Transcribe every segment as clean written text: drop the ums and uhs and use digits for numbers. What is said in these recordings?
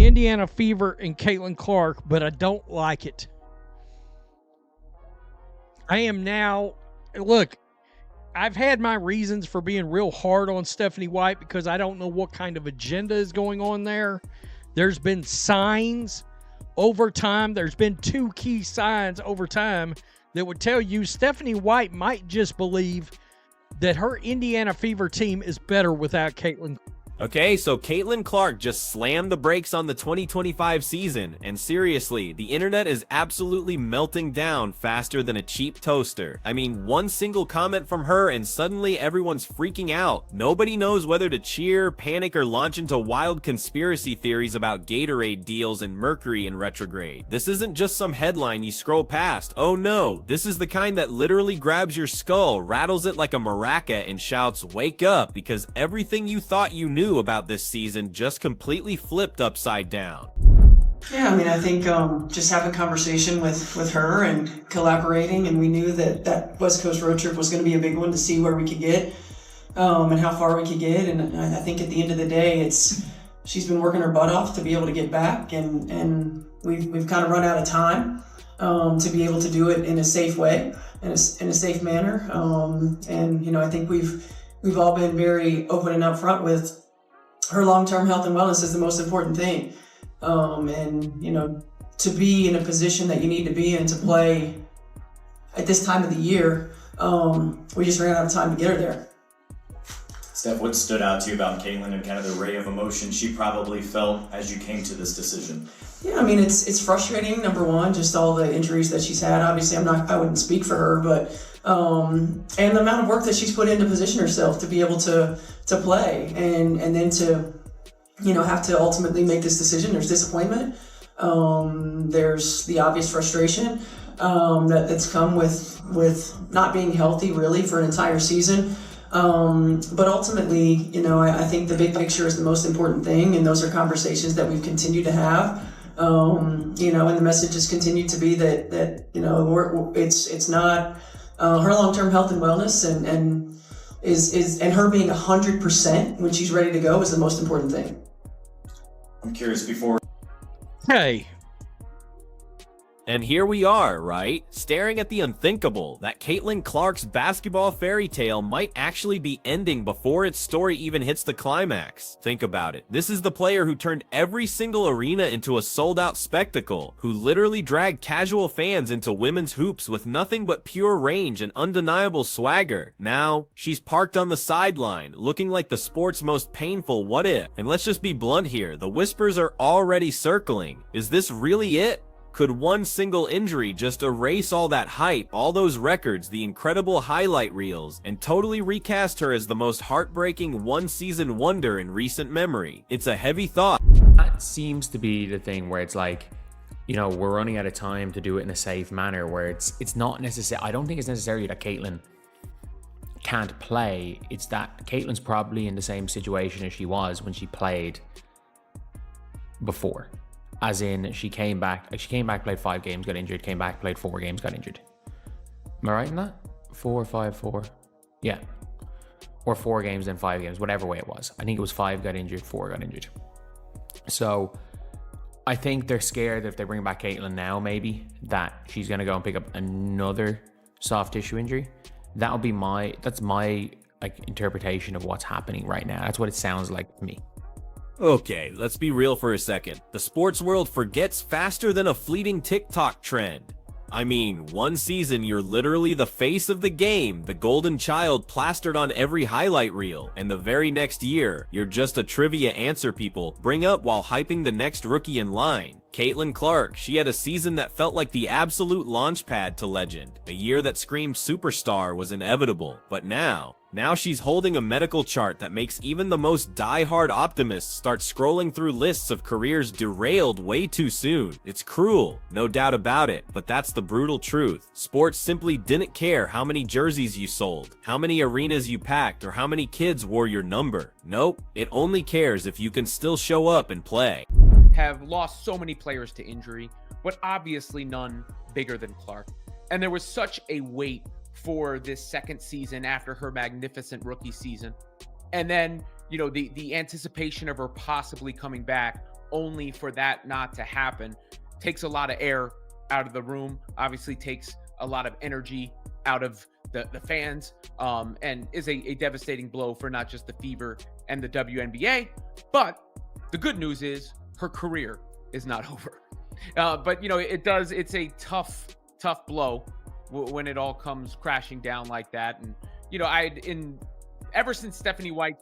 the Indiana Fever and Caitlin Clark, but I don't like it. I am now, look, I've had my reasons for being real hard on Stephanie White because I don't know what kind of agenda is going on there. There's been signs over time. There's been two key signs over time that would tell you Stephanie White might just believe that her Indiana Fever team is better without Caitlin. Okay, so Caitlin Clark just slammed the brakes on the 2025 season, and seriously, the internet is absolutely melting down faster than a cheap toaster. I mean, one single comment from her and suddenly everyone's freaking out. Nobody knows whether to cheer, panic, or launch into wild conspiracy theories about Gatorade deals and Mercury in retrograde. This isn't just some headline you scroll past. Oh no, this is the kind that literally grabs your skull, rattles it like a maraca, and shouts, "Wake up," because everything you thought you knew about this season just completely flipped upside down. Yeah, I mean, I think just having conversation with her and collaborating, and we knew that that West Coast road trip was going to be a big one to see where we could get and how far we could get. And I think at the end of the day, she's been working her butt off to be able to get back, and we've kind of run out of time to be able to do it in a safe way, in a safe manner. And you know, I think we've all been very open and upfront with her long-term health and wellness is the most important thing. And, you know, to be in a position that you need to be in to play at this time of the year, we just ran out of time to get her there. Steph, what stood out to you about Caitlin and kind of the array of emotions she probably felt as you came to this decision? Yeah, I mean, it's frustrating, number one, just all the injuries that she's had. Obviously, I wouldn't speak for her, but and the amount of work that she's put in to position herself to be able to play, and then to, you know, have to ultimately make this decision. There's disappointment. There's the obvious frustration that's come with not being healthy really for an entire season. But ultimately, you know, I think the big picture is the most important thing, and those are conversations that we've continued to have. You know, and the message has continued to be that you know, it's not her long-term health and wellness and her being 100% when she's ready to go is the most important thing. I'm curious before. Hey. And here we are, right? Staring at the unthinkable, that Caitlin Clark's basketball fairy tale might actually be ending before its story even hits the climax. Think about it. This is the player who turned every single arena into a sold-out spectacle, who literally dragged casual fans into women's hoops with nothing but pure range and undeniable swagger. Now, she's parked on the sideline, looking like the sport's most painful what if. And let's just be blunt here, the whispers are already circling. Is this really it? Could one single injury just erase all that hype, all those records, the incredible highlight reels, and totally recast her as the most heartbreaking one-season wonder in recent memory? It's a heavy thought. That seems to be the thing where it's like, you know, we're running out of time to do it in a safe manner, where it's not necessary. I don't think it's necessarily that Caitlin can't play. It's that Caitlin's probably in the same situation as she was when she played before. As in, she came back, played 5 games, got injured, came back, played 4 games, got injured. Am I right in that? 4, 5, 4. Yeah. Or 4 games, then 5 games, whatever way it was. I think it was 5 got injured, 4 got injured. So I think they're scared that if they bring back Caitlin now, maybe, that she's going to go and pick up another soft tissue injury. That's my like interpretation of what's happening right now. That's what it sounds like to me. Okay, let's be real for a second. The sports world forgets faster than a fleeting TikTok trend. I mean, one season you're literally the face of the game, the golden child plastered on every highlight reel, and the very next year, you're just a trivia answer people bring up while hyping the next rookie in line. Caitlin Clark, she had a season that felt like the absolute launchpad to legend. A year that screamed superstar was inevitable, but now she's holding a medical chart that makes even the most die-hard optimists start scrolling through lists of careers derailed way too soon. It's cruel, no doubt about it, but that's the brutal truth. Sports simply didn't care how many jerseys you sold, how many arenas you packed, or how many kids wore your number. Nope, it only cares if you can still show up and play. Have lost so many players to injury, but obviously none bigger than Clark. And there was such a weight for this second season after her magnificent rookie season. And then, you know, the anticipation of her possibly coming back only for that not to happen. Takes a lot of air out of the room, obviously takes a lot of energy out of the fans, and is a devastating blow for not just the Fever and the WNBA. But the good news is her career is not over. But it's a tough blow when it all comes crashing down like that. And ever since Stephanie White.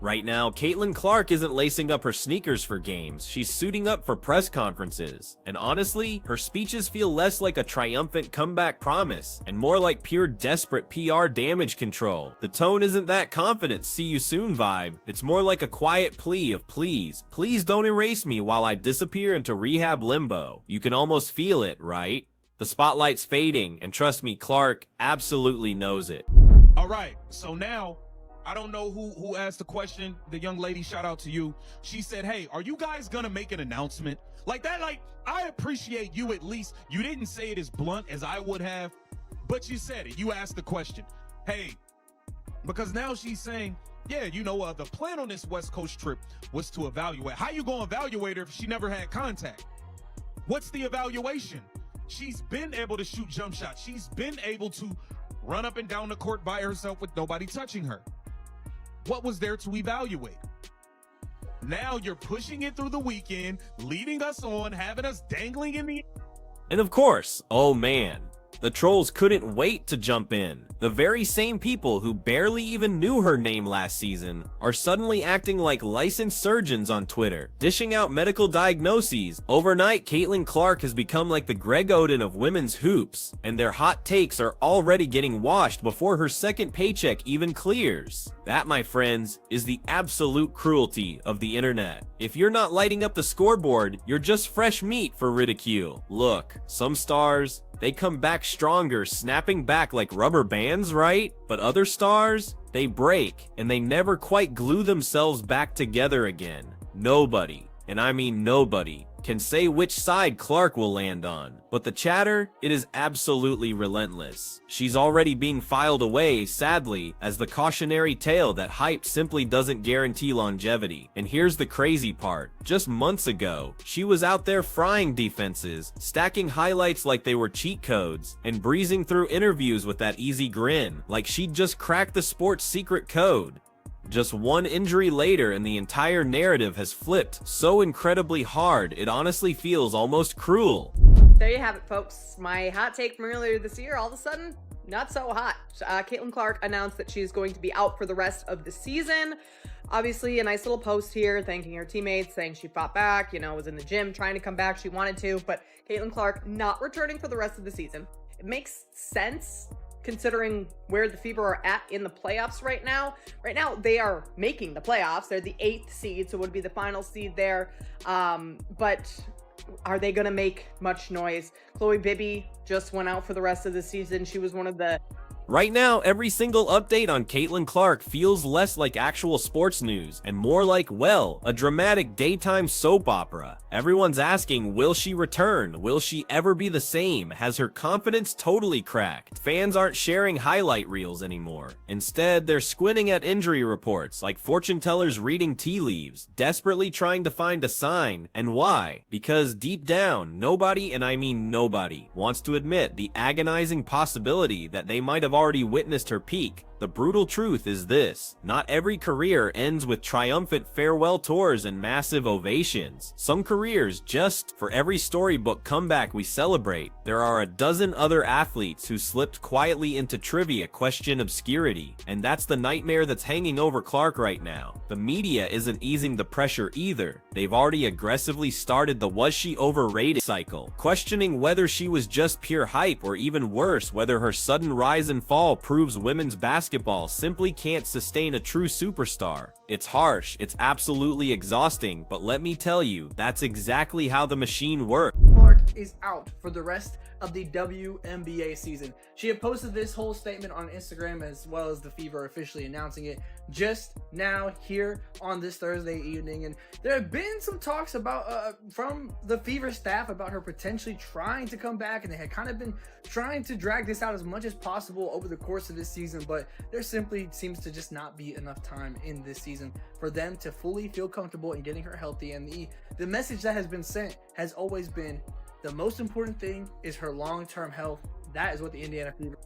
Right now, Caitlin Clark isn't lacing up her sneakers for games, she's suiting up for press conferences. And honestly, her speeches feel less like a triumphant comeback promise, and more like pure desperate PR damage control. The tone isn't that confident see you soon vibe, it's more like a quiet plea of please don't erase me while I disappear into rehab limbo. You can almost feel it, right? The spotlight's fading, and trust me, Clark absolutely knows it. All right, so now, I don't know who asked the question. The young lady, shout out to you. She said, hey, are you guys gonna make an announcement? Like that, I appreciate you at least. You didn't say it as blunt as I would have, but you said it. You asked the question. Hey, because now she's saying, yeah, the plan on this West Coast trip was to evaluate. How you gonna evaluate her if she never had contact? What's the evaluation? She's been able to shoot jump shots. She's been able to run up and down the court by herself with nobody touching her. What was there to evaluate? Now you're pushing it through the weekend, leading us on, having us dangling in the... And of course, oh man, the trolls couldn't wait to jump in. The very same people who barely even knew her name last season are suddenly acting like licensed surgeons on Twitter, dishing out medical diagnoses. Overnight, Caitlin Clark has become like the Greg Oden of women's hoops, and their hot takes are already getting washed before her second paycheck even clears. That, my friends, is the absolute cruelty of the internet. If you're not lighting up the scoreboard, you're just fresh meat for ridicule. Look, some stars, they come back stronger, snapping back like rubber bands, right? But other stars, they break, and they never quite glue themselves back together again. Nobody, and I mean nobody, can say which side Clark will land on. But the chatter, it is absolutely relentless. She's already being filed away, sadly, as the cautionary tale that hype simply doesn't guarantee longevity. And here's the crazy part. Just months ago, she was out there frying defenses, stacking highlights like they were cheat codes, and breezing through interviews with that easy grin, like she'd just cracked the sport's secret code. Just one injury later and the entire narrative has flipped so incredibly hard, it honestly feels almost cruel. There you have it, folks. My hot take from earlier this year, all of a sudden, not so hot. Caitlin Clark announced that she's going to be out for the rest of the season. Obviously, a nice little post here thanking her teammates, saying she fought back, was in the gym trying to come back. She wanted to, but Caitlin Clark not returning for the rest of the season. It makes sense considering where the Fever are at in the playoffs right now. Right now, they are making the playoffs. They're the 8th seed, so it would be the final seed there. But are they going to make much noise? Chloe Bibby just went out for the rest of the season. She was one of the... Right now, every single update on Caitlin Clark feels less like actual sports news and more like, well, a dramatic daytime soap opera. Everyone's asking, will she return? Will she ever be the same? Has her confidence totally cracked? Fans aren't sharing highlight reels anymore. Instead, they're squinting at injury reports like fortune tellers reading tea leaves, desperately trying to find a sign. And why? Because deep down, nobody, and I mean nobody, wants to admit the agonizing possibility that they might have already witnessed her peak. The brutal truth is this: not every career ends with triumphant farewell tours and massive ovations. Some careers, just for every storybook comeback we celebrate, there are a dozen other athletes who slipped quietly into trivia question obscurity. And that's the nightmare that's hanging over Clark right now. The media isn't easing the pressure either. They've already aggressively started the was she overrated cycle, questioning whether she was just pure hype or even worse, whether her sudden rise and fall proves women's basketball simply can't sustain a true superstar. It's harsh, it's absolutely exhausting, but let me tell you, that's exactly how the machine works. Clark is out for the rest of the WNBA season. She had posted this whole statement on Instagram, as well as the Fever officially announcing it just now here on this Thursday evening. And there have been some talks about from the Fever staff about her potentially trying to come back, and they had kind of been trying to drag this out as much as possible over the course of this season, but there simply seems to just not be enough time in this season for them to fully feel comfortable in getting her healthy. And the message that has been sent has always been, the most important thing is her long-term health. That is what the Indiana Fever.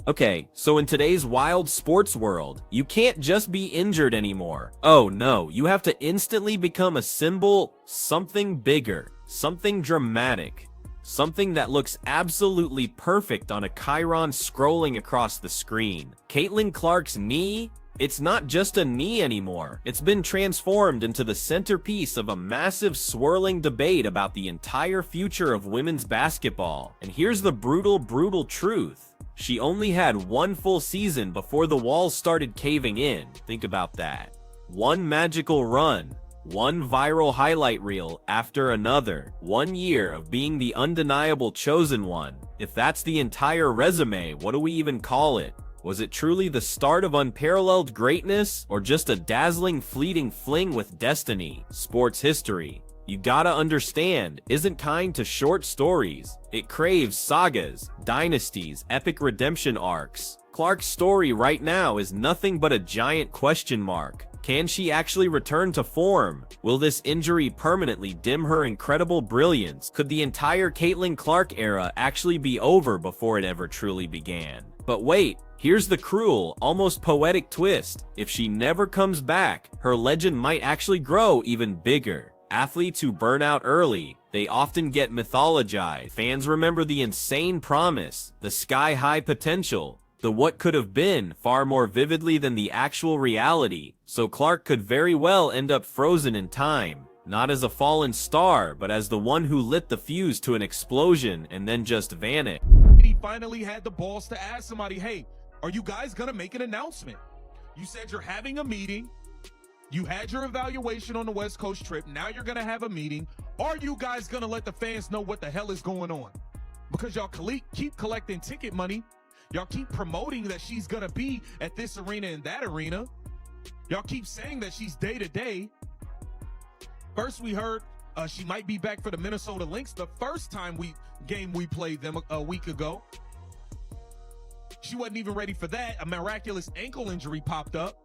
Okay, so in today's wild sports world, you can't just be injured anymore. Oh no, you have to instantly become a symbol, something bigger, something dramatic, something that looks absolutely perfect on a chyron scrolling across the screen. Caitlin Clark's knee? It's not just a knee anymore. It's been transformed into the centerpiece of a massive swirling debate about the entire future of women's basketball. And here's the brutal truth. She only had one full season before the walls started caving in. Think about that. One magical run, one viral highlight reel after another, 1 year of being the undeniable chosen one. If that's the entire resume, what do we even call it? Was it truly the start of unparalleled greatness, or just a dazzling fleeting fling with destiny? Sports history, you gotta understand, isn't kind to short stories. It craves sagas, dynasties, epic redemption arcs. Clark's story right now is nothing but a giant question mark. Can she actually return to form? Will this injury permanently dim her incredible brilliance? Could the entire Caitlin Clark era actually be over before it ever truly began? But wait, here's the cruel, almost poetic twist. If she never comes back, her legend might actually grow even bigger. Athletes who burn out early, they often get mythologized. Fans remember the insane promise, the sky-high potential, the what could have been far more vividly than the actual reality. So Clark could very well end up frozen in time, not as a fallen star, but as the one who lit the fuse to an explosion and then just vanished. He finally had the balls to ask somebody, hey, are you guys gonna make an announcement? You said you're having a meeting. You had your evaluation on the West Coast trip. Now you're gonna have a meeting. Are you guys gonna let the fans know what the hell is going on? Because y'all keep collecting ticket money. Y'all keep promoting that she's gonna be at this arena and that arena. Y'all keep saying that she's day to day. First we heard she might be back for the Minnesota Lynx the first game we played them a week ago. She wasn't even ready for that. A miraculous ankle injury popped up.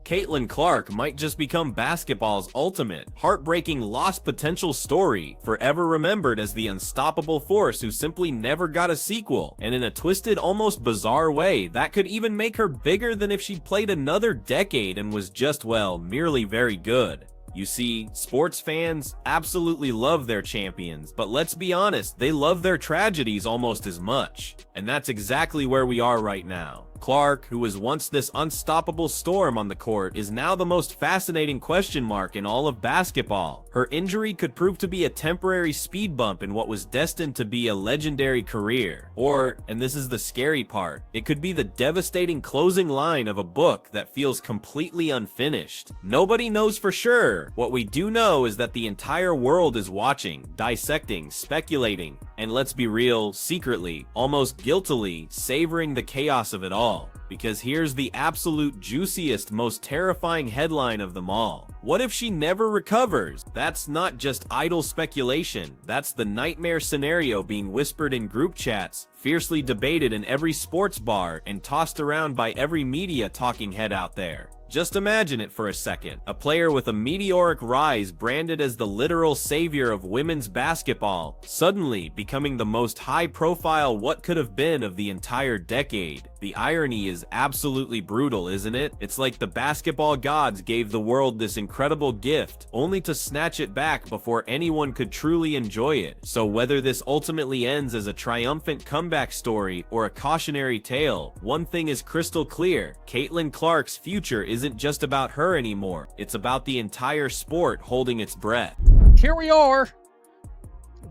Caitlin Clark might just become basketball's ultimate, heartbreaking lost potential story, forever remembered as the unstoppable force who simply never got a sequel, and in a twisted, almost bizarre way, that could even make her bigger than if she'd played another decade and was just, well, merely very good. You see, sports fans absolutely love their champions, but let's be honest, they love their tragedies almost as much. And that's exactly where we are right now. Clark, who was once this unstoppable storm on the court, is now the most fascinating question mark in all of basketball. Her injury could prove to be a temporary speed bump in what was destined to be a legendary career. Or, and this is the scary part, it could be the devastating closing line of a book that feels completely unfinished. Nobody knows for sure. What we do know is that the entire world is watching, dissecting, speculating, and let's be real, secretly, almost guiltily, savoring the chaos of it all. Because here's the absolute juiciest, most terrifying headline of them all. What if she never recovers? That's not just idle speculation. That's the nightmare scenario being whispered in group chats, fiercely debated in every sports bar, and tossed around by every media talking head out there. Just imagine it for a second. A player with a meteoric rise branded as the literal savior of women's basketball, suddenly becoming the most high-profile what could have been of the entire decade. The irony is absolutely brutal, isn't it? It's like the basketball gods gave the world this incredible gift, only to snatch it back before anyone could truly enjoy it. So whether this ultimately ends as a triumphant comeback story or a cautionary tale, one thing is crystal clear. Caitlin Clark's future isn't just about her anymore. It's about the entire sport holding its breath. Here we are,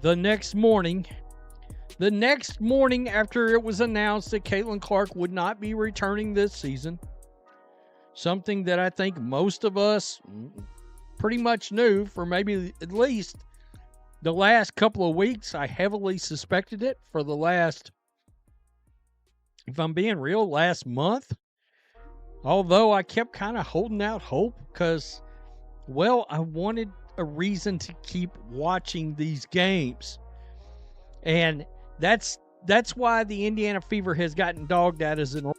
the next morning after it was announced that Caitlin Clark would not be returning this season. Something that I think most of us pretty much knew for maybe at least the last couple of weeks, I heavily suspected it for the last, if I'm being real, last month. Although I kept kind of holding out hope because, well, I wanted a reason to keep watching these games. And that's why the Indiana Fever has gotten dogged at as an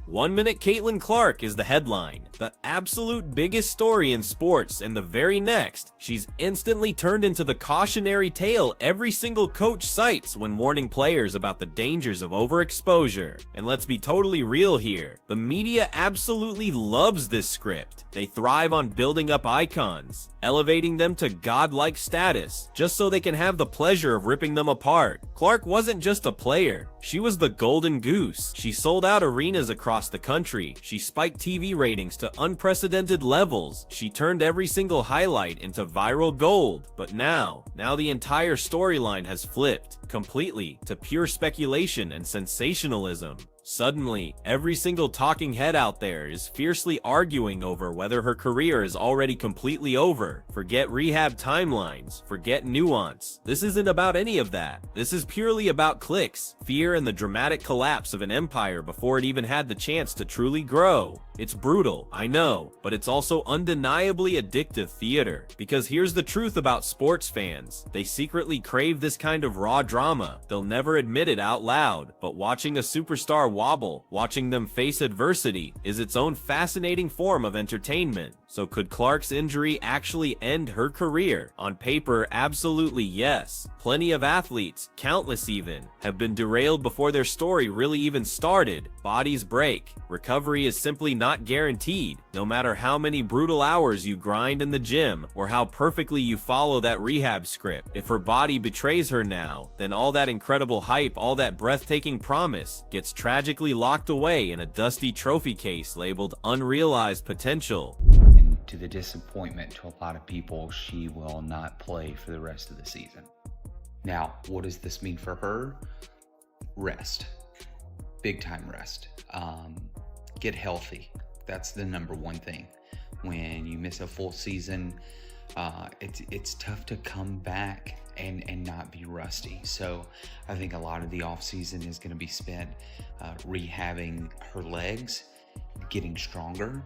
1 minute Caitlin Clark is the headline, the absolute biggest story in sports, and the very next, she's instantly turned into the cautionary tale every single coach cites when warning players about the dangers of overexposure. And let's be totally real here, the media absolutely loves this script. They thrive on building up icons, elevating them to godlike status, just so they can have the pleasure of ripping them apart. Clark wasn't just a player, she was the golden goose. She sold out arenas across the country, she spiked TV ratings to unprecedented levels, she turned every single highlight into viral gold. But now the entire storyline has flipped completely to pure speculation and sensationalism. Suddenly, every single talking head out there is fiercely arguing over whether her career is already completely over. Forget rehab timelines, forget nuance. This isn't about any of that. This is purely about clicks, fear, and the dramatic collapse of an empire before it even had the chance to truly grow. It's brutal, I know, but it's also undeniably addictive theater. Because here's the truth about sports fans. They secretly crave this kind of raw drama. They'll never admit it out loud, but watching a superstar wobble, watching them face adversity, is its own fascinating form of entertainment. So could Clark's injury actually end her career? On paper, absolutely yes. Plenty of athletes, countless even, have been derailed before their story really even started. Bodies break. Recovery is simply not guaranteed, no matter how many brutal hours you grind in the gym or how perfectly you follow that rehab script. If her body betrays her now, then all that incredible hype, all that breathtaking promise, gets tragically locked away in a dusty trophy case labeled unrealized potential. To the disappointment to a lot of people, she will not play for the rest of the season. Now, what does this mean for her? Rest. Big time rest. Get healthy. That's the number one thing. When you miss a full season, it's tough to come back and not be rusty. So I think a lot of the off season is going to be spent rehabbing her legs, getting stronger,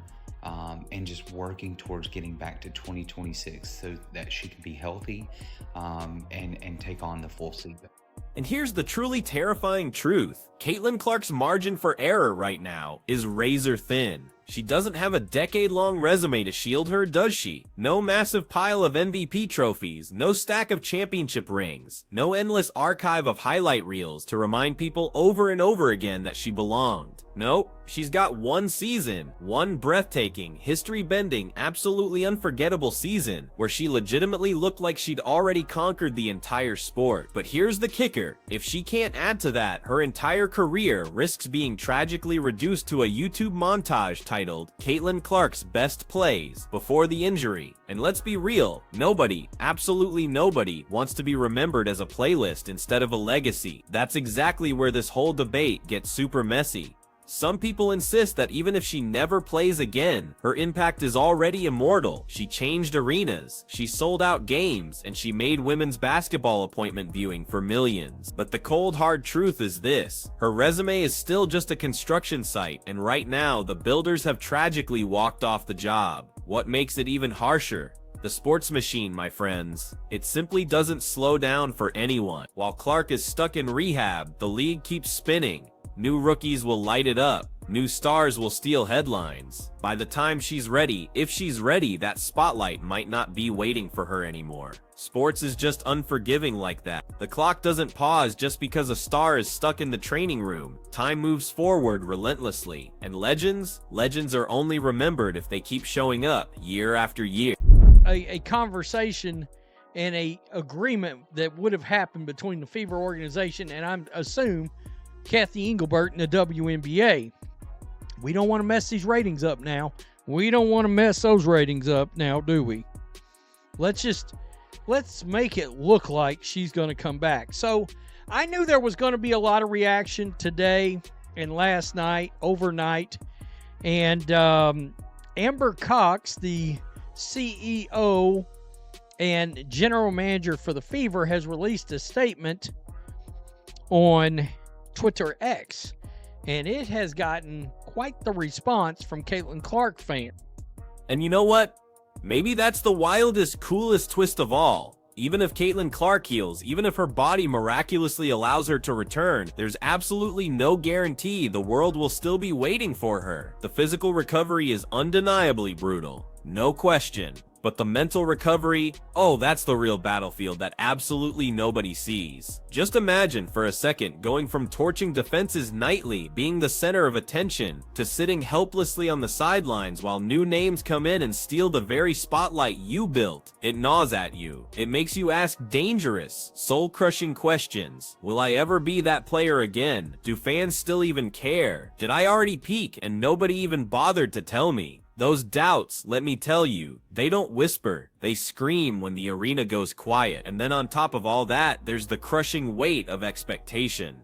and just working towards getting back to 2026 so that she can be healthy and take on the full season. And here's the truly terrifying truth. Caitlin Clark's margin for error right now is razor thin. She doesn't have a decade-long resume to shield her, does she? No massive pile of MVP trophies, no stack of championship rings, no endless archive of highlight reels to remind people over and over again that she belonged. Nope, she's got one season, one breathtaking, history-bending, absolutely unforgettable season where she legitimately looked like she'd already conquered the entire sport. But here's the kicker, if she can't add to that, her entire career risks being tragically reduced to a YouTube montage titled Caitlin Clark's Best Plays Before the Injury. And let's be real, nobody, absolutely nobody, wants to be remembered as a playlist instead of a legacy. That's exactly where this whole debate gets super messy. Some people insist that even if she never plays again, her impact is already immortal. She changed arenas, she sold out games, and she made women's basketball appointment viewing for millions. But the cold hard truth is this, her resume is still just a construction site, and right now the builders have tragically walked off the job. What makes it even harsher? The sports machine, my friends. It simply doesn't slow down for anyone. While Clark is stuck in rehab, the league keeps spinning. New rookies will light it up. New stars will steal headlines. By the time she's ready, if she's ready, that spotlight might not be waiting for her anymore. Sports is just unforgiving like that. The clock doesn't pause just because a star is stuck in the training room. Time moves forward relentlessly. And legends are only remembered if they keep showing up year after year. A conversation and a agreement that would have happened between the Fever organization and I assume Kathy Engelbert and the WNBA. We don't want to mess these ratings up now. We don't want to mess those ratings up now, do we? Let's make it look like she's going to come back. So I knew there was going to be a lot of reaction today and last night, overnight. And Amber Cox, the CEO And general manager for the Fever has released a statement on Twitter X, and it has gotten quite the response from Caitlin Clark fans. And you know what? Maybe that's the wildest, coolest twist of all. Even if Caitlin Clark heals, even if her body miraculously allows her to return, there's absolutely no guarantee the world will still be waiting for her. The physical recovery is undeniably brutal, no question. But the mental recovery, oh, that's the real battlefield that absolutely nobody sees. Just imagine for a second going from torching defenses nightly, being the center of attention, to sitting helplessly on the sidelines while new names come in and steal the very spotlight you built. It gnaws at you. It makes you ask dangerous, soul-crushing questions. Will I ever be that player again? Do fans still even care? Did I already peak and nobody even bothered to tell me? Those doubts, let me tell you, they don't whisper, they scream when the arena goes quiet. And then on top of all that, there's the crushing weight of expectation.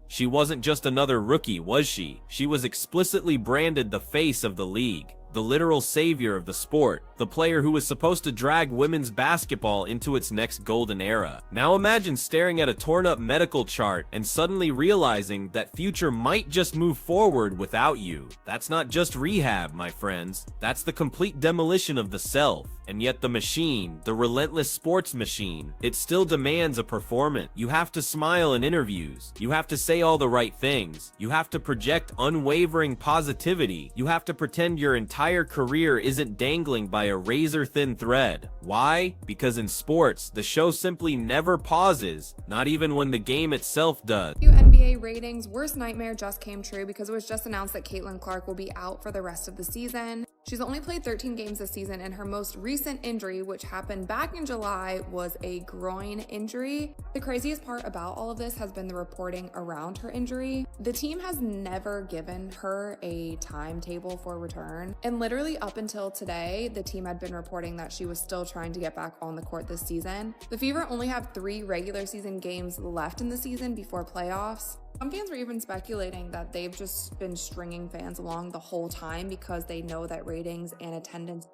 She wasn't just another rookie, was she? She was explicitly branded the face of the league, the literal savior of the sport, the player who was supposed to drag women's basketball into its next golden era. Now imagine staring at a torn up medical chart and suddenly realizing that future might just move forward without you. That's not just rehab, my friends. That's the complete demolition of the self. And yet the machine, the relentless sports machine, it still demands a performance. You have to smile in interviews. You have to say all the right things. You have to project unwavering positivity. You have to pretend your entire career isn't dangling by a razor-thin thread. Why? Because in sports, the show simply never pauses, not even when the game itself does. NBA ratings, worst nightmare just came true because it was just announced that Caitlin Clark will be out for the rest of the season. She's only played 13 games this season, and her most recent injury, which happened back in July, was a groin injury. The craziest part about all of this has been the reporting around her injury. The team has never given her a timetable for return, and literally up until today, the team had been reporting that she was still trying to get back on the court this season. The Fever only have 3 regular season games left in the season before playoffs. Some fans were even speculating that they've just been stringing fans along the whole time because they know that ratings and attendance.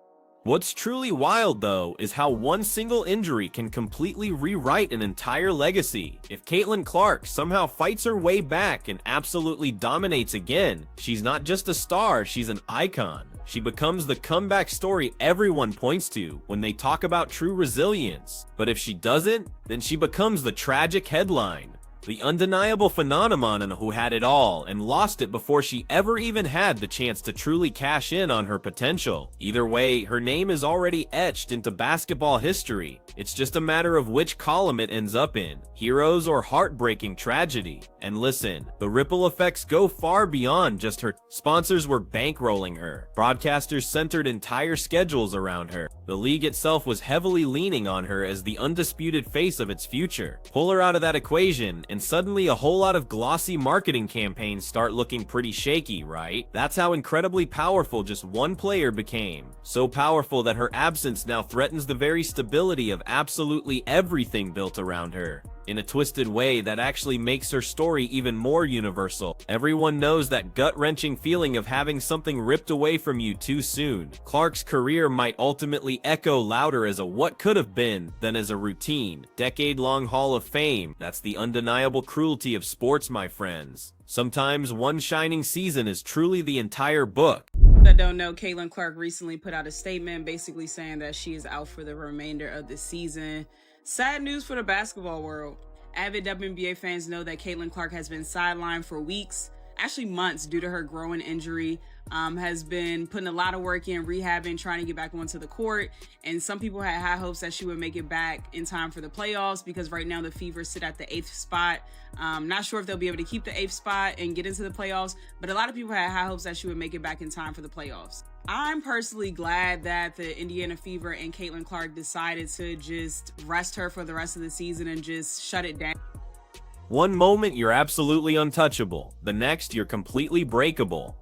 What's truly wild, though, is how one single injury can completely rewrite an entire legacy. If Caitlin Clark somehow fights her way back and absolutely dominates again, she's not just a star, she's an icon. She becomes the comeback story everyone points to when they talk about true resilience. But if she doesn't, then she becomes the tragic headline. The undeniable phenomenon who had it all and lost it before she ever even had the chance to truly cash in on her potential. Either way, her name is already etched into basketball history. It's just a matter of which column it ends up in, heroes or heartbreaking tragedy. And listen, the ripple effects go far beyond just her. Sponsors were bankrolling her. Broadcasters centered entire schedules around her. The league itself was heavily leaning on her as the undisputed face of its future. Pull her out of that equation, and suddenly a whole lot of glossy marketing campaigns start looking pretty shaky, right? That's how incredibly powerful just one player became. So powerful that her absence now threatens the very stability of absolutely everything built around her. In a twisted way that actually makes her story even more universal. Everyone knows that gut-wrenching feeling of having something ripped away from you too soon. Clark's career might ultimately echo louder as a what could have been than as a routine, decade-long Hall of Fame. That's the undeniable cruelty of sports, my friends. Sometimes one shining season is truly the entire book. That don't know, Caitlin Clark recently put out a statement basically saying that she is out for the remainder of the season. Sad news for the basketball world. Avid WNBA fans know that Caitlin Clark has been sidelined for weeks, actually months, due to her growing injury. Has been putting a lot of work in, rehabbing, trying to get back onto the court. And some people had high hopes that she would make it back in time for the playoffs, because right now the Fever sit at the 8th spot. Not sure if they'll be able to keep the 8th spot and get into the playoffs, but a lot of people had high hopes that she would make it back in time for the playoffs. I'm personally glad that the Indiana Fever and Caitlin Clark decided to just rest her for the rest of the season and just shut it down. One moment you're absolutely untouchable, the next you're completely breakable.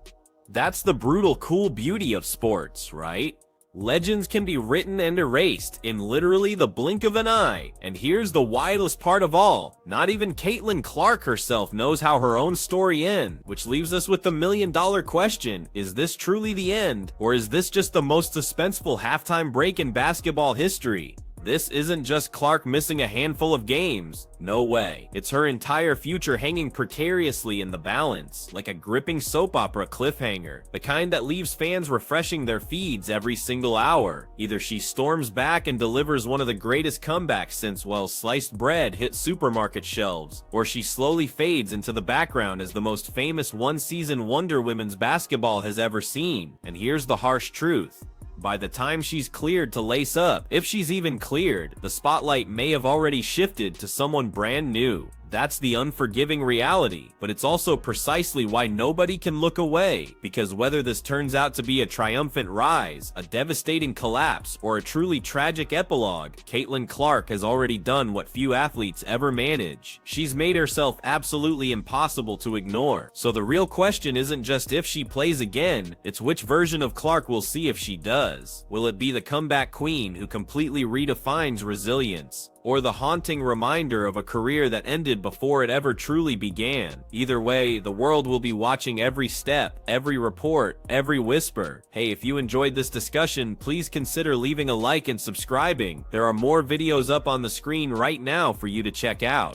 That's the brutal cool beauty of sports, right? Legends can be written and erased in literally the blink of an eye. And here's the wildest part of all. Not even Caitlin Clark herself knows how her own story ends, which leaves us with the million-dollar question. Is this truly the end, or is this just the most suspenseful halftime break in basketball history? This isn't just Clark missing a handful of games. No way. It's her entire future hanging precariously in the balance, like a gripping soap opera cliffhanger, the kind that leaves fans refreshing their feeds every single hour. Either she storms back and delivers one of the greatest comebacks since, well, sliced bread hit supermarket shelves, or she slowly fades into the background as the most famous one-season wonder women's basketball has ever seen. And here's the harsh truth. By the time she's cleared to lace up, if she's even cleared, the spotlight may have already shifted to someone brand new. That's the unforgiving reality, but it's also precisely why nobody can look away, because whether this turns out to be a triumphant rise, a devastating collapse, or a truly tragic epilogue, Caitlin Clark has already done what few athletes ever manage. She's made herself absolutely impossible to ignore. So the real question isn't just if she plays again, it's which version of Clark we'll see if she does. Will it be the comeback queen who completely redefines resilience, or the haunting reminder of a career that ended before it ever truly began? Either way, the world will be watching every step, every report, every whisper. Hey, if you enjoyed this discussion, please consider leaving a like and subscribing. There are more videos up on the screen right now for you to check out.